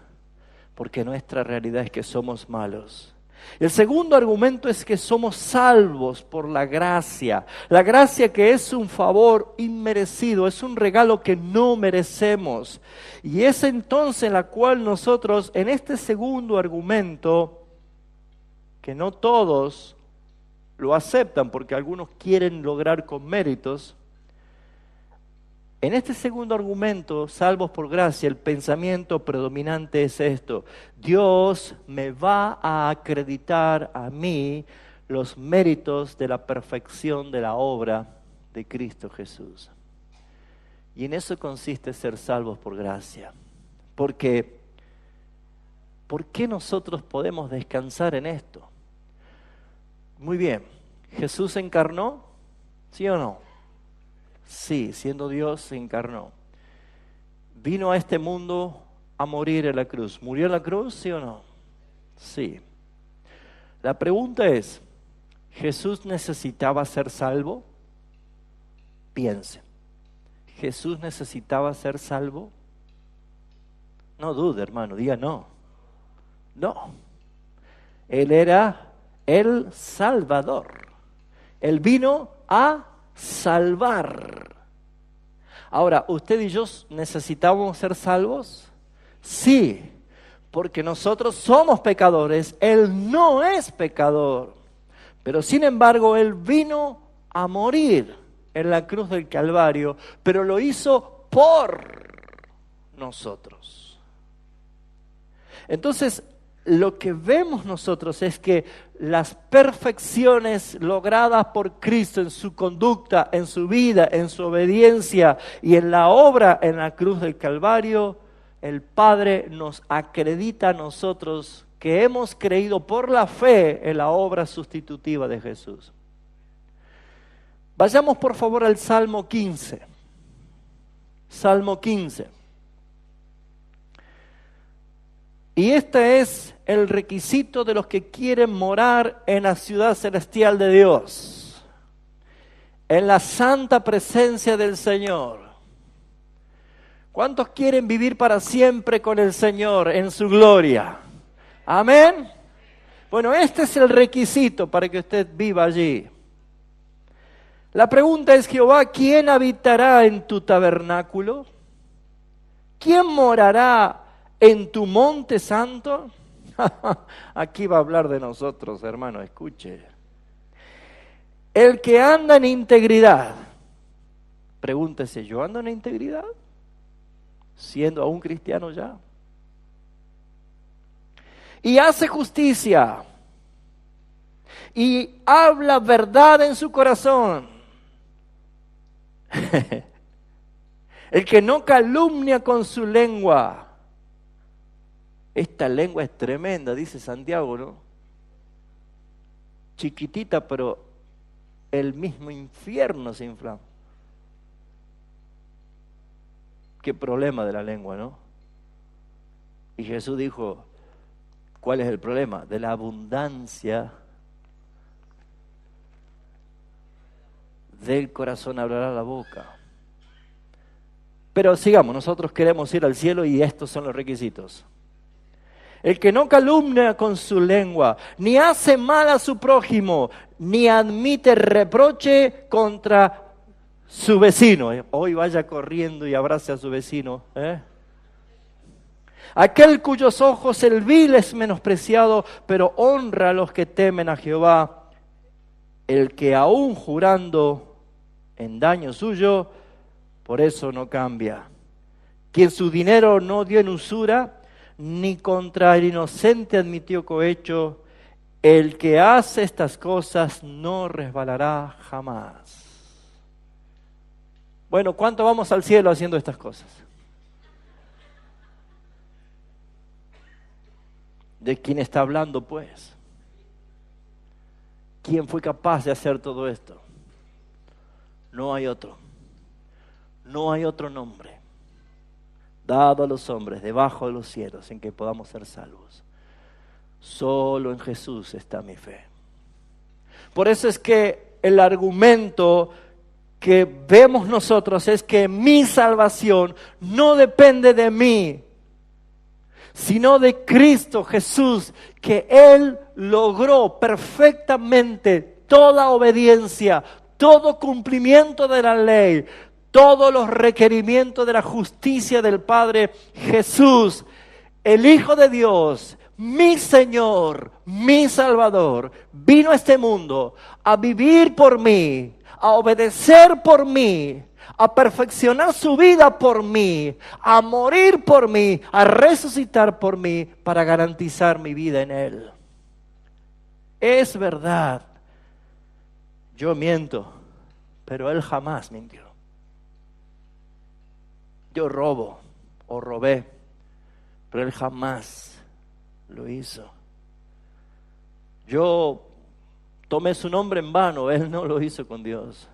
Porque nuestra realidad es que somos malos. El segundo argumento es que somos salvos por la gracia que es un favor inmerecido, es un regalo que no merecemos. Y es entonces la cual nosotros, en este segundo argumento, que no todos lo aceptan porque algunos quieren lograr con méritos, en este segundo argumento, salvos por gracia, el pensamiento predominante es esto: Dios me va a acreditar a mí los méritos de la perfección de la obra de Cristo Jesús. Y en eso consiste ser salvos por gracia. Porque, ¿por qué nosotros podemos descansar en esto? Muy bien, ¿Jesús se encarnó? ¿Sí o no? Sí, siendo Dios se encarnó. Vino a este mundo a morir en la cruz. ¿Murió en la cruz, sí o no? Sí. La pregunta es, ¿Jesús necesitaba ser salvo? Piense. ¿Jesús necesitaba ser salvo? No dude, hermano, diga no. No. Él era el Salvador. Él vino a salvar. Ahora, ¿usted y yo necesitamos ser salvos? Sí, porque nosotros somos pecadores. Él no es pecador, pero sin embargo Él vino a morir en la cruz del Calvario, pero lo hizo por nosotros. Entonces, lo que vemos nosotros es que las perfecciones logradas por Cristo en su conducta, en su vida, en su obediencia y en la obra en la cruz del Calvario, el Padre nos acredita a nosotros que hemos creído por la fe en la obra sustitutiva de Jesús. Vayamos por favor al Salmo 15. Salmo 15. Y este es el requisito de los que quieren morar en la ciudad celestial de Dios, en la santa presencia del Señor. ¿Cuántos quieren vivir para siempre con el Señor en su gloria? Amén. Bueno, este es el requisito para que usted viva allí. La pregunta es, Jehová, ¿quién habitará en tu tabernáculo? ¿Quién morará en tu monte santo? Aquí va a hablar de nosotros, hermano, escuche. El que anda en integridad. Pregúntese, ¿yo ando en integridad? Siendo aún cristiano ya. Y hace justicia. Y habla verdad en su corazón. El que no calumnia con su lengua. Esta lengua es tremenda, dice Santiago, ¿no? Chiquitita, pero el mismo infierno se inflama. Qué problema de la lengua, ¿no? Y Jesús dijo, ¿cuál es el problema? De la abundancia del corazón hablará la boca. Pero sigamos, nosotros queremos ir al cielo y estos son los requisitos. El que no calumnia con su lengua, ni hace mal a su prójimo, ni admite reproche contra su vecino. Hoy vaya corriendo y abrace a su vecino. Aquel cuyos ojos el vil es menospreciado, pero honra a los que temen a Jehová. El que aún jurando en daño suyo, por eso no cambia. Quien su dinero no dio en usura, ni contra el inocente admitió cohecho, el que hace estas cosas no resbalará jamás. Bueno, ¿cuánto vamos al cielo haciendo estas cosas? ¿De quién está hablando, pues? ¿Quién fue capaz de hacer todo esto? No hay otro. No hay otro nombre dado a los hombres debajo de los cielos en que podamos ser salvos. Solo en Jesús está mi fe. Por eso es que el argumento que vemos nosotros es que mi salvación no depende de mí, sino de Cristo Jesús, que Él logró perfectamente toda obediencia, todo cumplimiento de la ley, todos los requerimientos de la justicia del Padre. Jesús, el Hijo de Dios, mi Señor, mi Salvador, vino a este mundo a vivir por mí, a obedecer por mí, a perfeccionar su vida por mí, a morir por mí, a resucitar por mí, para garantizar mi vida en Él. Es verdad, yo miento, pero Él jamás mintió. Yo robo o robé, pero Él jamás lo hizo. Yo tomé su nombre en vano, Él no lo hizo con Dios.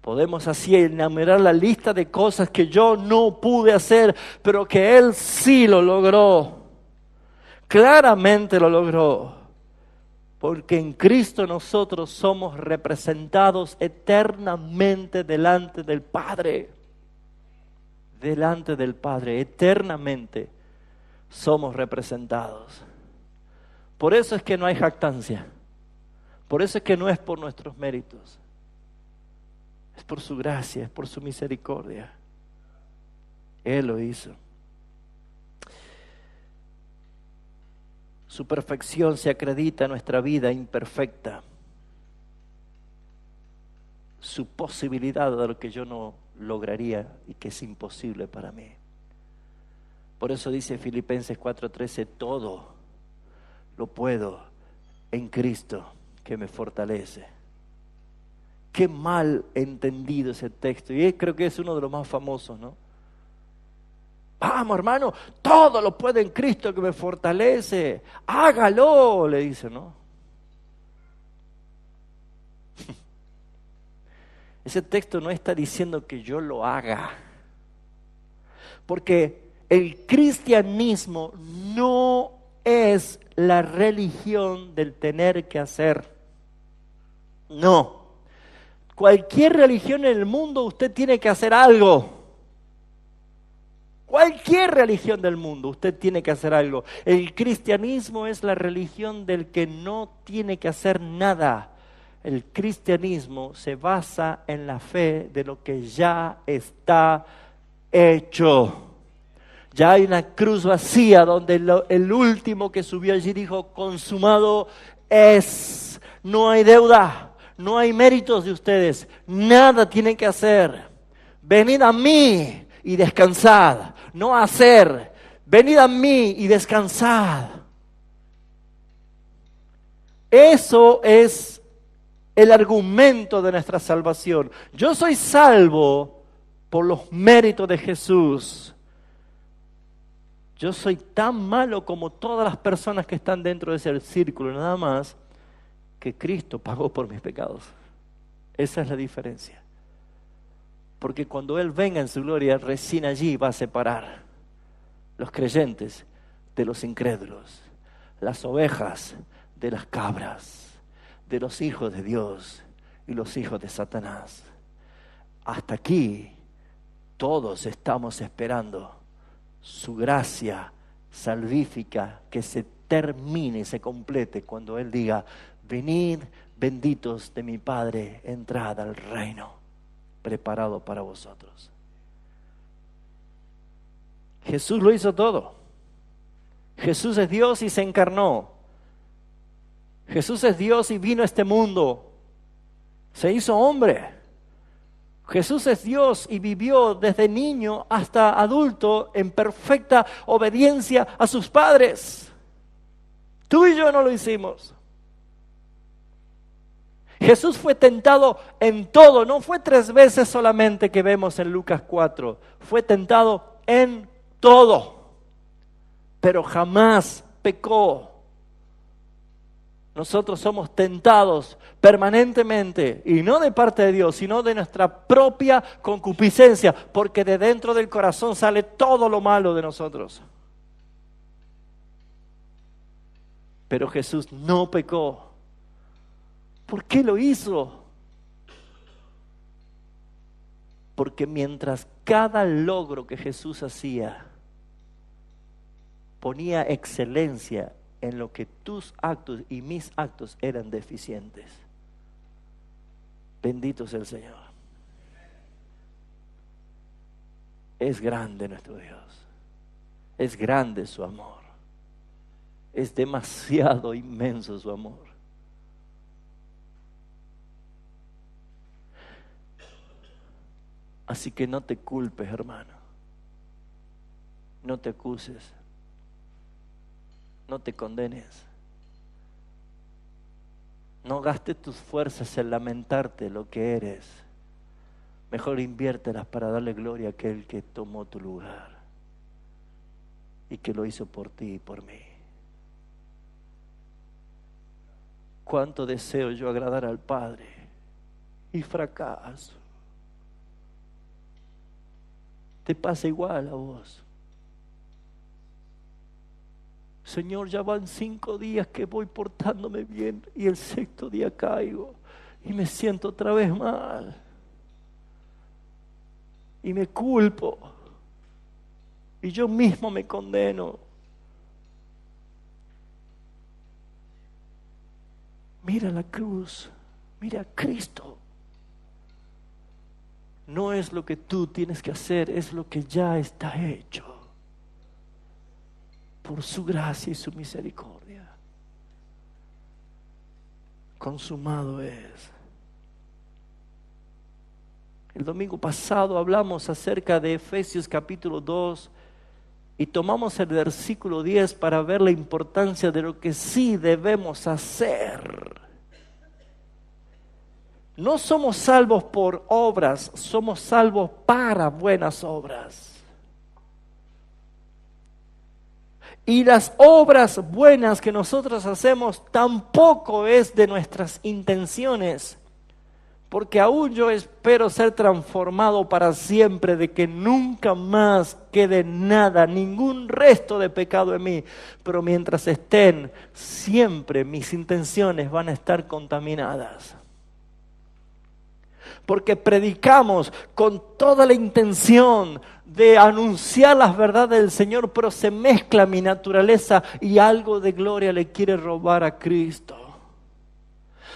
Podemos así enumerar la lista de cosas que yo no pude hacer, pero que Él sí lo logró. Claramente lo logró. Porque en Cristo nosotros somos representados eternamente delante del Padre. Delante del Padre, eternamente somos representados. Por eso es que no hay jactancia. Por eso es que no es por nuestros méritos. Es por su gracia, es por su misericordia. Él lo hizo. Su perfección se acredita a nuestra vida imperfecta. Su posibilidad de lo que yo no lograría y que es imposible para mí. Por eso dice Filipenses 4:13, todo lo puedo en Cristo que me fortalece. Qué mal entendido ese texto, y creo que es uno de los más famosos, ¿no? Vamos, hermano, todo lo puedo en Cristo que me fortalece. Hágalo, le dice, ¿no? Ese texto no está diciendo que yo lo haga, porque el cristianismo no es la religión del tener que hacer. No. Cualquier religión en el mundo usted tiene que hacer algo. Cualquier religión del mundo usted tiene que hacer algo. El cristianismo es la religión del que no tiene que hacer nada. El cristianismo se basa en la fe de lo que ya está hecho. Ya hay una cruz vacía donde el último que subió allí dijo, consumado es. No hay deuda, no hay méritos de ustedes, nada tienen que hacer. Venid a mí y descansad, no hacer. Venid a mí y descansad. Eso es el argumento de nuestra salvación. Yo soy salvo por los méritos de Jesús. Yo soy tan malo como todas las personas que están dentro de ese círculo, nada más que Cristo pagó por mis pecados. Esa es la diferencia. Porque cuando Él venga en su gloria, recién allí va a separar los creyentes de los incrédulos, las ovejas de las cabras, de los hijos de Dios y los hijos de Satanás. Hasta aquí todos estamos esperando su gracia salvífica que se termine y se complete cuando Él diga, venid benditos de mi Padre, entrad al reino preparado para vosotros. Jesús lo hizo todo. Jesús es Dios y se encarnó. Jesús es Dios y vino a este mundo. Se hizo hombre. Jesús es Dios y vivió desde niño hasta adulto en perfecta obediencia a sus padres. Tú y yo no lo hicimos. Jesús fue tentado en todo, no fue 3 veces solamente que vemos en Lucas 4, fue tentado en todo, pero jamás pecó. Nosotros somos tentados permanentemente, y no de parte de Dios, sino de nuestra propia concupiscencia, porque de dentro del corazón sale todo lo malo de nosotros. Pero Jesús no pecó. ¿Por qué lo hizo? Porque mientras cada logro que Jesús hacía ponía excelencia en lo que tus actos y mis actos eran deficientes. Bendito sea el Señor. Es grande nuestro Dios. Es grande su amor. Es demasiado inmenso su amor. Así que no te culpes, hermano. No te acuses. No te condenes. No gastes tus fuerzas en lamentarte lo que eres. Mejor inviértelas para darle gloria a aquel que tomó tu lugar y que lo hizo por ti y por mí. Cuánto deseo yo agradar al Padre y fracaso. Te pasa igual a vos. Señor, ya van 5 días que voy portándome bien y el 6.º día caigo y me siento otra vez mal. Y me culpo. Y yo mismo me condeno. Mira la cruz, mira a Cristo. No es lo que tú tienes que hacer, es lo que ya está hecho. Por su gracia y su misericordia. Consumado es. El domingo pasado hablamos acerca de Efesios capítulo 2 y tomamos el versículo 10 para ver la importancia de lo que sí debemos hacer. No somos salvos por obras, somos salvos para buenas obras. Y las obras buenas que nosotros hacemos tampoco es de nuestras intenciones, porque aún yo espero ser transformado para siempre, de que nunca más quede nada, ningún resto de pecado en mí. Pero mientras estén, siempre mis intenciones van a estar contaminadas. Porque predicamos con toda la intención de anunciar las verdades del Señor, pero se mezcla mi naturaleza y algo de gloria le quiere robar a Cristo.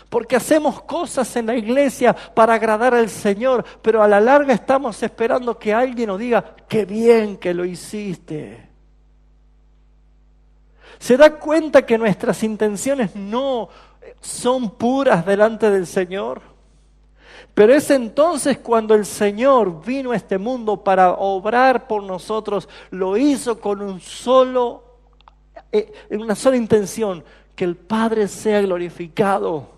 Porque hacemos cosas en la iglesia para agradar al Señor, pero a la larga estamos esperando que alguien nos diga, qué bien que lo hiciste. ¿Se da cuenta que nuestras intenciones no son puras delante del Señor? Pero es entonces cuando el Señor vino a este mundo para obrar por nosotros, lo hizo con una sola intención, que el Padre sea glorificado.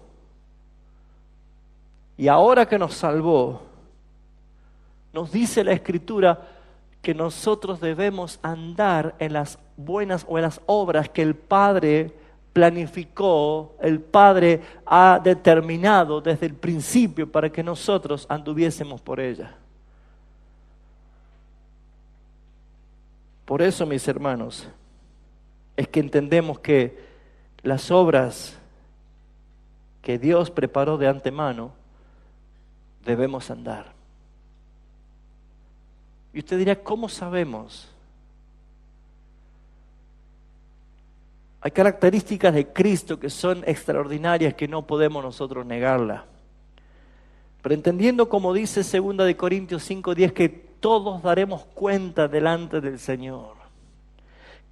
Y ahora que nos salvó, nos dice la Escritura que nosotros debemos andar en las buenas o en las obras que el Padre planificó, el Padre ha determinado desde el principio para que nosotros anduviésemos por ella. Por eso, mis hermanos, es que entendemos que las obras que Dios preparó de antemano, debemos andar. Y usted dirá, ¿cómo sabemos? Hay características de Cristo que son extraordinarias, que no podemos nosotros negarlas. Pero entendiendo, como dice 2 Corintios 5:10, que todos daremos cuenta delante del Señor,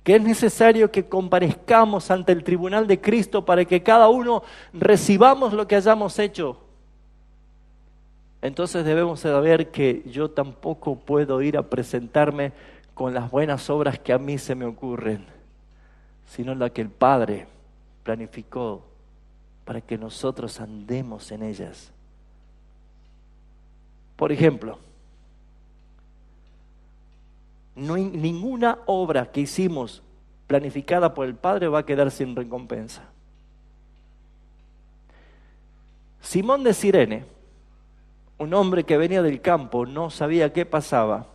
que es necesario que comparezcamos ante el tribunal de Cristo para que cada uno recibamos lo que hayamos hecho. Entonces debemos saber que yo tampoco puedo ir a presentarme con las buenas obras que a mí se me ocurren, sino la que el Padre planificó para que nosotros andemos en ellas. Por ejemplo, no hay ninguna obra que hicimos planificada por el Padre va a quedar sin recompensa. Simón de Cirene, un hombre que venía del campo, no sabía qué pasaba,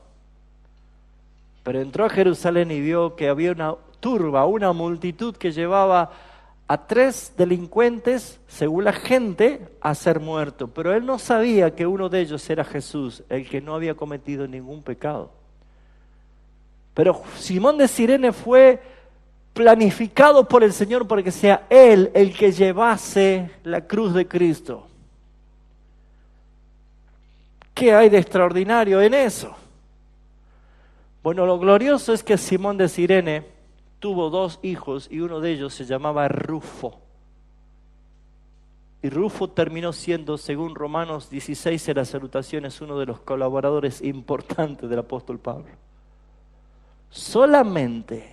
pero entró a Jerusalén y vio que había una turba, una multitud que llevaba a 3 delincuentes, según la gente, a ser muertos. Pero él no sabía que uno de ellos era Jesús, el que no había cometido ningún pecado. Pero Simón de Cirene fue planificado por el Señor para que sea él el que llevase la cruz de Cristo. ¿Qué hay de extraordinario en eso? Bueno, lo glorioso es que Simón de Cirene tuvo 2 hijos y uno de ellos se llamaba Rufo. Y Rufo terminó siendo, según Romanos 16 en las salutaciones, uno de los colaboradores importantes del apóstol Pablo. Solamente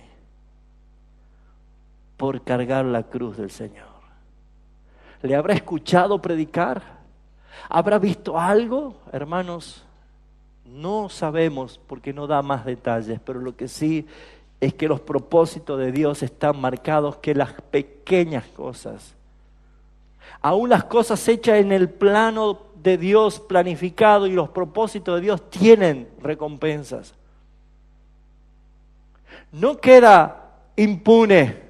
por cargar la cruz del Señor. ¿Le habrá escuchado predicar? ¿Habrá visto algo? Hermanos, no sabemos porque no da más detalles, pero lo que sí es que los propósitos de Dios están marcados, que las pequeñas cosas, aún las cosas hechas en el plano de Dios planificado y los propósitos de Dios tienen recompensas. No queda impune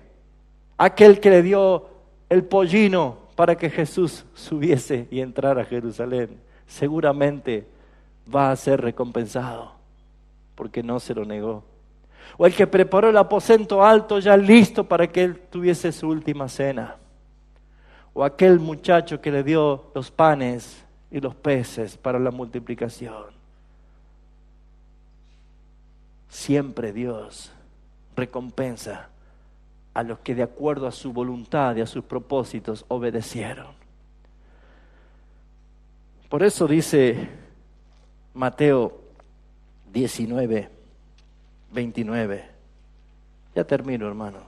aquel que le dio el pollino para que Jesús subiese y entrara a Jerusalén. Seguramente va a ser recompensado porque no se lo negó. O el que preparó el aposento alto ya listo para que él tuviese su última cena. O aquel muchacho que le dio los panes y los peces para la multiplicación. Siempre Dios recompensa a los que de acuerdo a su voluntad y a sus propósitos obedecieron. Por eso dice Mateo 19, 29. Ya termino, hermanos.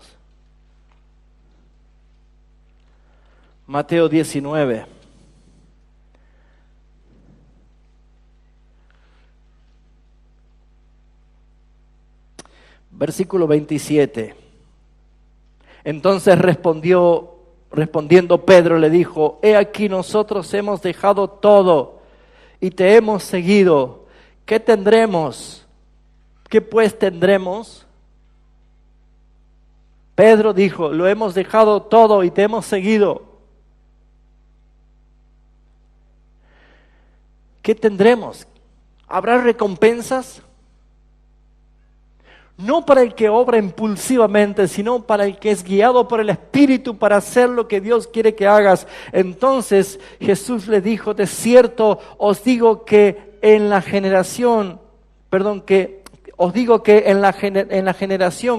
Mateo 19. Versículo 27. Entonces respondiendo Pedro le dijo: He aquí, nosotros hemos dejado todo y te hemos seguido. ¿Qué tendremos? ¿Qué pues tendremos? Pedro dijo: lo hemos dejado todo y te hemos seguido. ¿Qué tendremos? ¿Habrá recompensas? No para el que obra impulsivamente, sino para el que es guiado por el Espíritu para hacer lo que Dios quiere que hagas. Entonces Jesús le dijo: de cierto os digo que en la generación,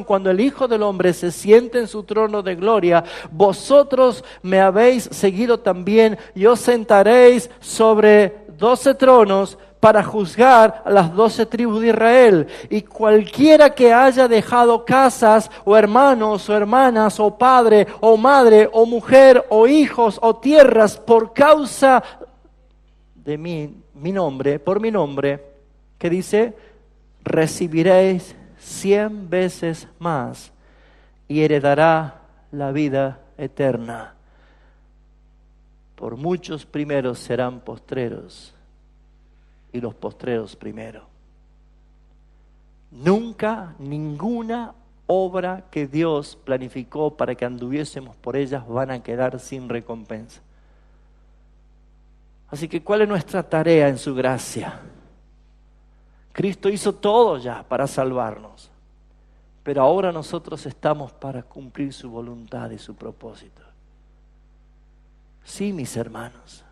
cuando el Hijo del Hombre se siente en su trono de gloria, vosotros me habéis seguido también y os sentaréis sobre 12 tronos para juzgar a las 12 tribus de Israel. Y cualquiera que haya dejado casas, o hermanos, o hermanas, o padre, o madre, o mujer, o hijos, o tierras, por causa de por mi nombre, ¿qué dice? Recibiréis 100 veces más y heredará la vida eterna. Por muchos primeros serán postreros y los postreros primero. Nunca ninguna obra que Dios planificó para que anduviésemos por ellas van a quedar sin recompensa. Así que, ¿cuál es nuestra tarea en su gracia? Cristo hizo todo ya para salvarnos, pero ahora nosotros estamos para cumplir su voluntad y su propósito. Sí, mis hermanos,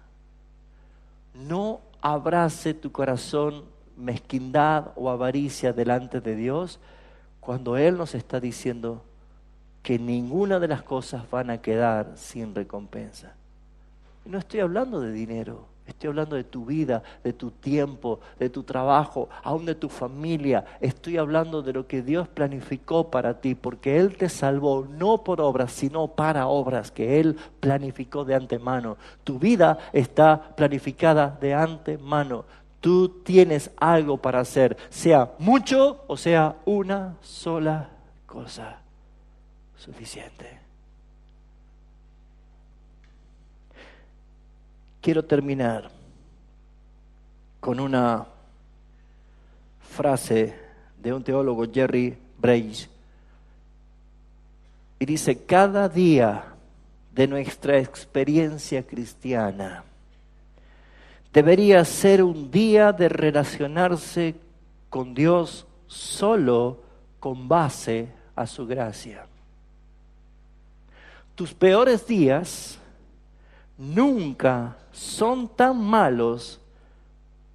no abrace tu corazón mezquindad o avaricia delante de Dios cuando Él nos está diciendo que ninguna de las cosas van a quedar sin recompensa. Y no estoy hablando de dinero, estoy hablando de tu vida, de tu tiempo, de tu trabajo, aún de tu familia. Estoy hablando de lo que Dios planificó para ti, porque Él te salvó no por obras, sino para obras que Él planificó de antemano. Tu vida está planificada de antemano. Tú tienes algo para hacer, sea mucho o sea una sola cosa. Suficiente. Quiero terminar con una frase de un teólogo, Jerry Bridges, y dice: cada día de nuestra experiencia cristiana debería ser un día de relacionarse con Dios solo con base a su gracia. Tus peores días nunca son tan malos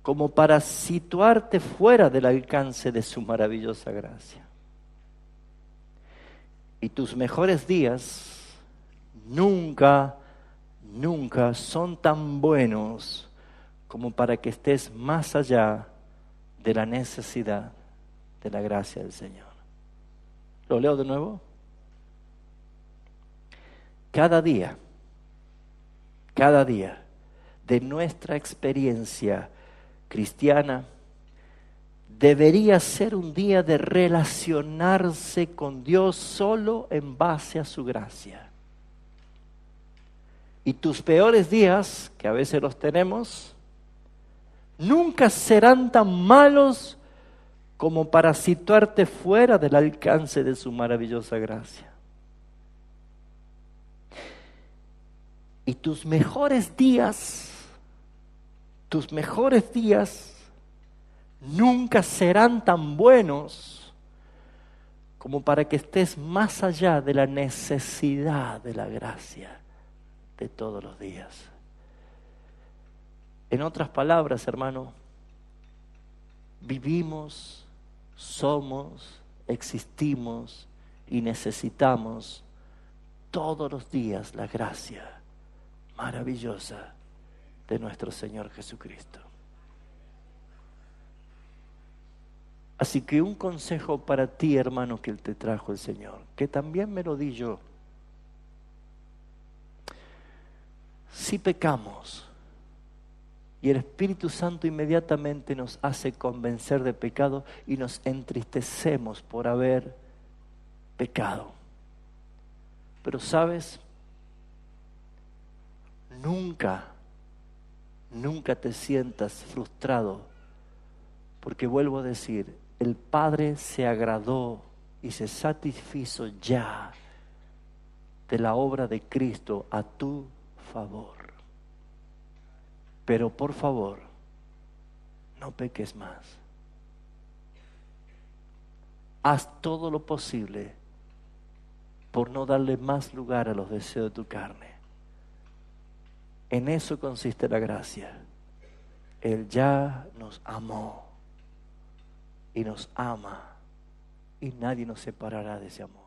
como para situarte fuera del alcance de su maravillosa gracia. Y tus mejores días nunca son tan buenos como para que estés más allá de la necesidad de la gracia del Señor. ¿Lo leo de nuevo? Cada día de nuestra experiencia cristiana debería ser un día de relacionarse con Dios solo en base a su gracia. Y tus peores días, que a veces los tenemos, nunca serán tan malos como para situarte fuera del alcance de su maravillosa gracia. Y tus mejores días nunca serán tan buenos como para que estés más allá de la necesidad de la gracia de todos los días. En otras palabras, hermano, vivimos, somos, existimos y necesitamos todos los días la gracia maravillosa de nuestro Señor Jesucristo. Así que un consejo para ti, hermano, que te trajo el Señor, que también me lo di yo. Si pecamos y el Espíritu Santo inmediatamente nos hace convencer de pecado y nos entristecemos por haber pecado. Pero ¿sabes? Nunca te sientas frustrado, porque vuelvo a decir, el Padre se agradó y se satisfizo ya de la obra de Cristo a tu favor. Pero por favor, no peques más. Haz todo lo posible por no darle más lugar a los deseos de tu carne. En eso consiste la gracia. Él ya nos amó y nos ama y nadie nos separará de ese amor.